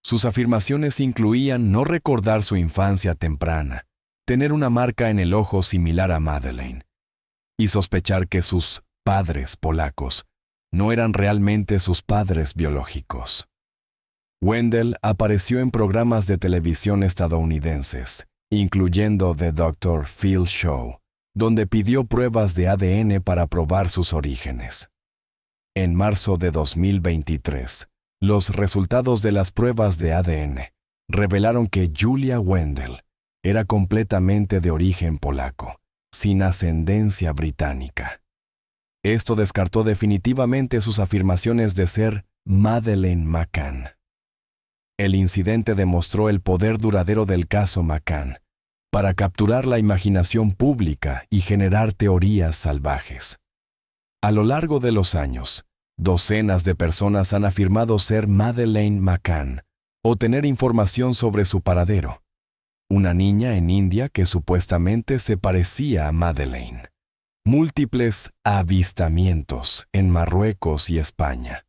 Sus afirmaciones incluían no recordar su infancia temprana, tener una marca en el ojo similar a Madeleine, y sospechar que sus padres polacos no eran realmente sus padres biológicos. Wendel apareció en programas de televisión estadounidenses, incluyendo The Dr. Phil Show, donde pidió pruebas de ADN para probar sus orígenes. En marzo de 2023, los resultados de las pruebas de ADN revelaron que Julia Wendel era completamente de origen polaco, sin ascendencia británica. Esto descartó definitivamente sus afirmaciones de ser Madeleine McCann. El incidente demostró el poder duradero del caso McCann para capturar la imaginación pública y generar teorías salvajes. A lo largo de los años, docenas de personas han afirmado ser Madeleine McCann o tener información sobre su paradero. Una niña en India que supuestamente se parecía a Madeleine. Múltiples avistamientos en Marruecos y España.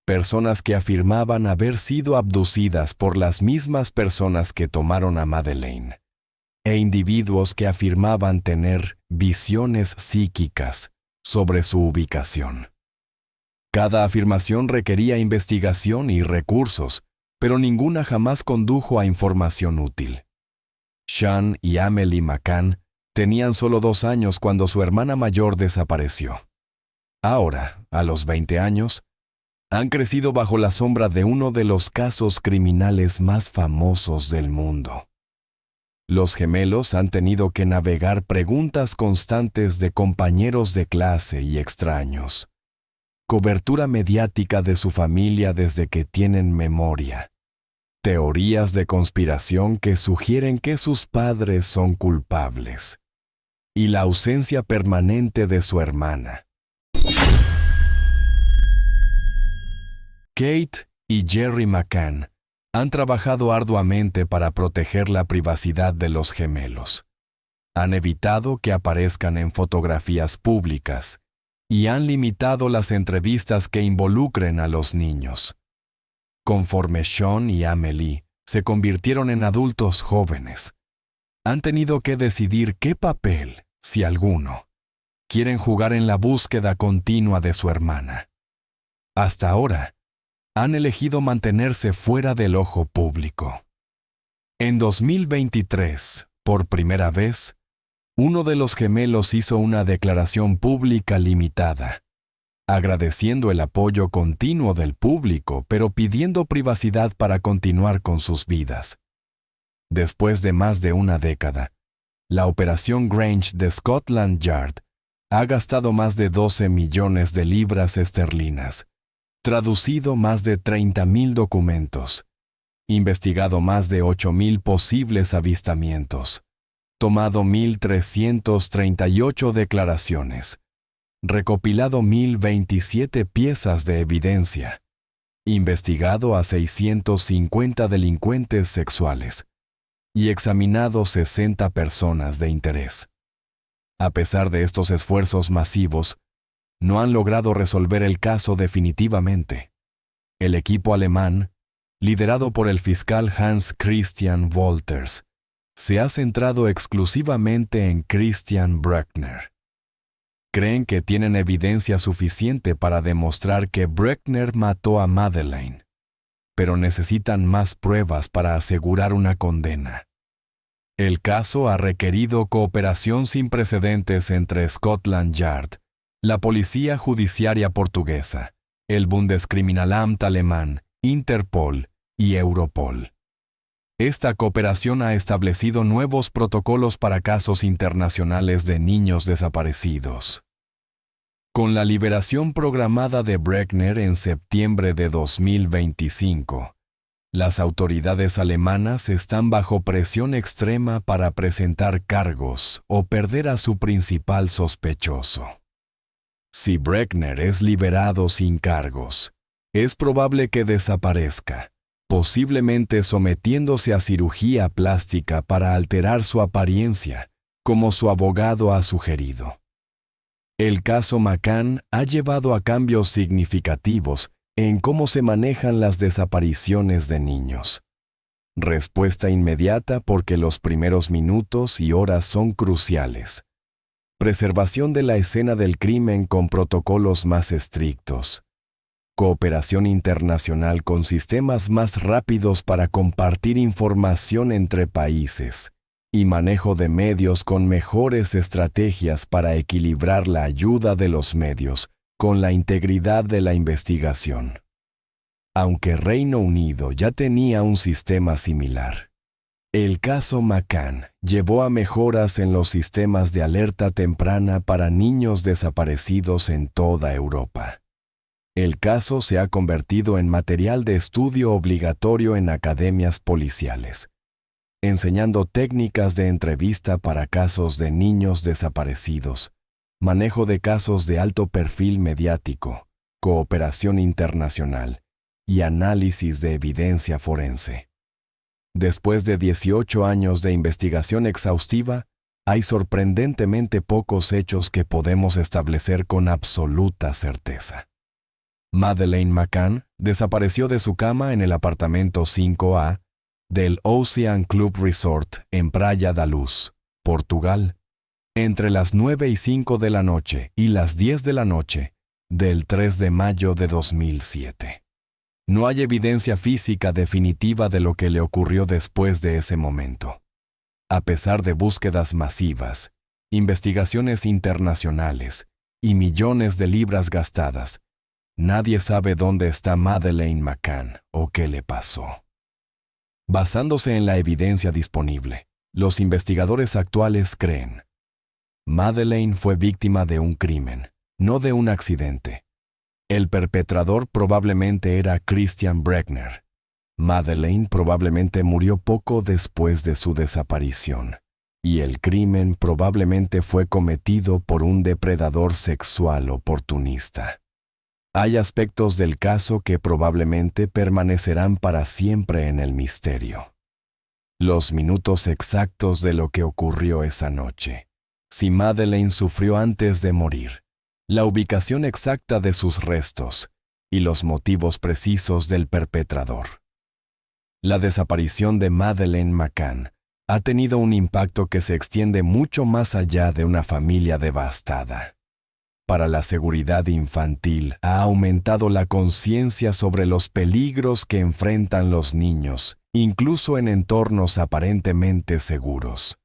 Personas que afirmaban haber sido abducidas por las mismas personas que tomaron a Madeleine. E individuos que afirmaban tener visiones psíquicas sobre su ubicación. Cada afirmación requería investigación y recursos, pero ninguna jamás condujo a información útil. Sean y Amelie McCann tenían solo 2 años cuando su hermana mayor desapareció. Ahora, a los 20 años, han crecido bajo la sombra de uno de los casos criminales más famosos del mundo. Los gemelos han tenido que navegar preguntas constantes de compañeros de clase y extraños. Cobertura mediática de su familia desde que tienen memoria. Teorías de conspiración que sugieren que sus padres son culpables. Y la ausencia permanente de su hermana. Kate y Jerry McCann han trabajado arduamente para proteger la privacidad de los gemelos. Han evitado que aparezcan en fotografías públicas y han limitado las entrevistas que involucren a los niños. Conforme Sean y Amelie se convirtieron en adultos jóvenes, han tenido que decidir qué papel, si alguno, quieren jugar en la búsqueda continua de su hermana. Hasta ahora, han elegido mantenerse fuera del ojo público. En 2023, por primera vez, uno de los gemelos hizo una declaración pública limitada, agradeciendo el apoyo continuo del público, pero pidiendo privacidad para continuar con sus vidas. Después de más de una década, la Operación Grange de Scotland Yard ha gastado más de 12 millones de libras esterlinas, traducido más de 30,000 documentos, investigado más de 8,000 posibles avistamientos, tomado 1,338 declaraciones, recopilado 1,027 piezas de evidencia, investigado a 650 delincuentes sexuales y examinado 60 personas de interés. A pesar de estos esfuerzos masivos, no han logrado resolver el caso definitivamente. El equipo alemán, liderado por el fiscal Hans Christian Wolters, se ha centrado exclusivamente en Christian Bruckner. Creen que tienen evidencia suficiente para demostrar que Bruckner mató a Madeleine, pero necesitan más pruebas para asegurar una condena. El caso ha requerido cooperación sin precedentes entre Scotland Yard, la Policía Judiciaria Portuguesa, el Bundeskriminalamt alemán, Interpol y Europol. Esta cooperación ha establecido nuevos protocolos para casos internacionales de niños desaparecidos. Con la liberación programada de Bregner en septiembre de 2025, las autoridades alemanas están bajo presión extrema para presentar cargos o perder a su principal sospechoso. Si Bregner es liberado sin cargos, es probable que desaparezca, posiblemente sometiéndose a cirugía plástica para alterar su apariencia, como su abogado ha sugerido. El caso McCann ha llevado a cambios significativos en cómo se manejan las desapariciones de niños. Respuesta inmediata porque los primeros minutos y horas son cruciales. Preservación de la escena del crimen con protocolos más estrictos. Cooperación internacional con sistemas más rápidos para compartir información entre países. Y manejo de medios con mejores estrategias para equilibrar la ayuda de los medios con la integridad de la investigación. Aunque Reino Unido ya tenía un sistema similar, el caso McCann llevó a mejoras en los sistemas de alerta temprana para niños desaparecidos en toda Europa. El caso se ha convertido en material de estudio obligatorio en academias policiales, enseñando técnicas de entrevista para casos de niños desaparecidos, manejo de casos de alto perfil mediático, cooperación internacional y análisis de evidencia forense. Después de 18 años de investigación exhaustiva, hay sorprendentemente pocos hechos que podemos establecer con absoluta certeza. Madeleine McCann desapareció de su cama en el apartamento 5A del Ocean Club Resort en Praia da Luz, Portugal, entre las 9:05 de la noche y las 10 de la noche del 3 de mayo de 2007. No hay evidencia física definitiva de lo que le ocurrió después de ese momento. A pesar de búsquedas masivas, investigaciones internacionales y millones de libras gastadas, nadie sabe dónde está Madeleine McCann o qué le pasó. Basándose en la evidencia disponible, los investigadores actuales creen: Madeleine fue víctima de un crimen, no de un accidente. El perpetrador probablemente era Christian Bregner. Madeleine probablemente murió poco después de su desaparición, y el crimen probablemente fue cometido por un depredador sexual oportunista. Hay aspectos del caso que probablemente permanecerán para siempre en el misterio. Los minutos exactos de lo que ocurrió esa noche, si Madeleine sufrió antes de morir, la ubicación exacta de sus restos y los motivos precisos del perpetrador. La desaparición de Madeleine McCann ha tenido un impacto que se extiende mucho más allá de una familia devastada. Para la seguridad infantil ha aumentado la conciencia sobre los peligros que enfrentan los niños, incluso en entornos aparentemente seguros.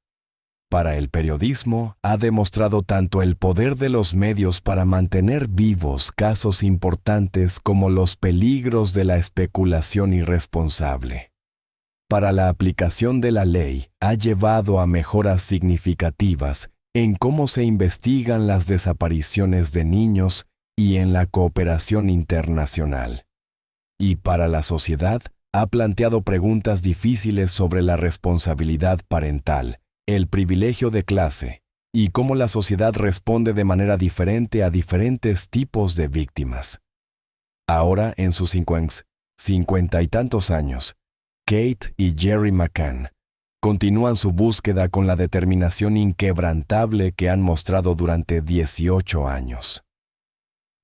Para el periodismo ha demostrado tanto el poder de los medios para mantener vivos casos importantes como los peligros de la especulación irresponsable. Para la aplicación de la ley ha llevado a mejoras significativas en cómo se investigan las desapariciones de niños y en la cooperación internacional. Y para la sociedad ha planteado preguntas difíciles sobre la responsabilidad parental, el privilegio de clase y cómo la sociedad responde de manera diferente a diferentes tipos de víctimas. Ahora, en sus 50 y tantos años, Kate y Jerry McCann continúan su búsqueda con la determinación inquebrantable que han mostrado durante 18 años.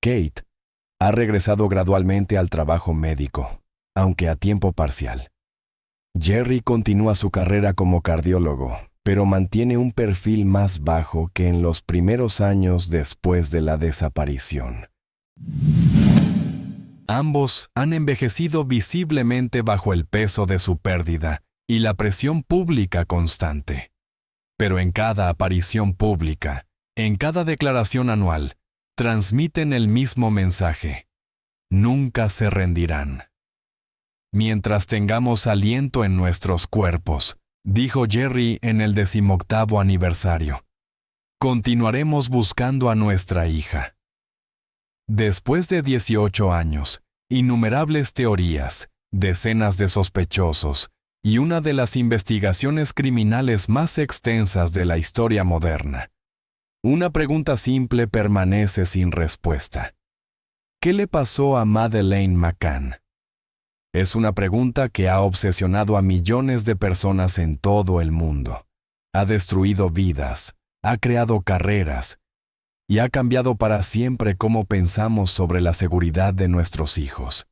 Kate ha regresado gradualmente al trabajo médico, aunque a tiempo parcial. Jerry continúa su carrera como cardiólogo, pero mantiene un perfil más bajo que en los primeros años después de la desaparición. Ambos han envejecido visiblemente bajo el peso de su pérdida y la presión pública constante. Pero en cada aparición pública, en cada declaración anual, transmiten el mismo mensaje: nunca se rendirán. Mientras tengamos aliento en nuestros cuerpos, dijo Jerry en el 18º aniversario, continuaremos buscando a nuestra hija. Después de 18 años, innumerables teorías, decenas de sospechosos y una de las investigaciones criminales más extensas de la historia moderna, una pregunta simple permanece sin respuesta. ¿Qué le pasó a Madeleine McCann? Es una pregunta que ha obsesionado a millones de personas en todo el mundo. Ha destruido vidas, ha creado carreras y ha cambiado para siempre cómo pensamos sobre la seguridad de nuestros hijos.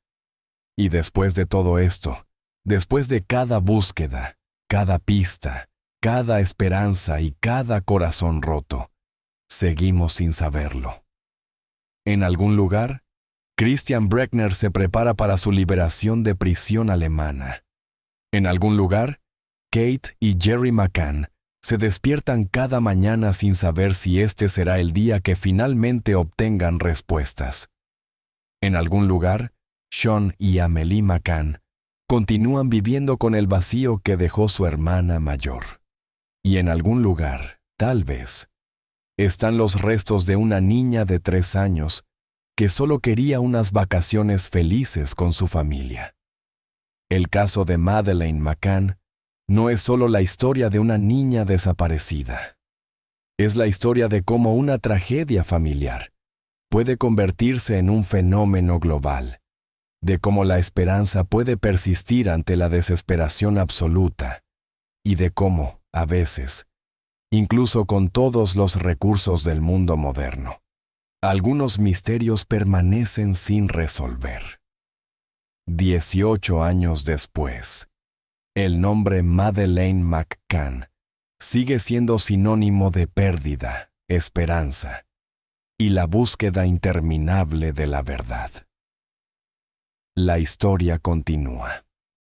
Y después de todo esto, después de cada búsqueda, cada pista, cada esperanza y cada corazón roto, seguimos sin saberlo. En algún lugar, Christian Brechner se prepara para su liberación de prisión alemana. En algún lugar, Kate y Jerry McCann se despiertan cada mañana sin saber si este será el día que finalmente obtengan respuestas. En algún lugar, Sean y Amelie McCann continúan viviendo con el vacío que dejó su hermana mayor. Y en algún lugar, tal vez, están los restos de una niña de 3 años que solo quería unas vacaciones felices con su familia. El caso de Madeleine McCann no es solo la historia de una niña desaparecida. Es la historia de cómo una tragedia familiar puede convertirse en un fenómeno global, de cómo la esperanza puede persistir ante la desesperación absoluta, y de cómo, a veces, incluso con todos los recursos del mundo moderno, algunos misterios permanecen sin resolver. 18 años después, el nombre Madeleine McCann sigue siendo sinónimo de pérdida, esperanza y la búsqueda interminable de la verdad. La historia continúa.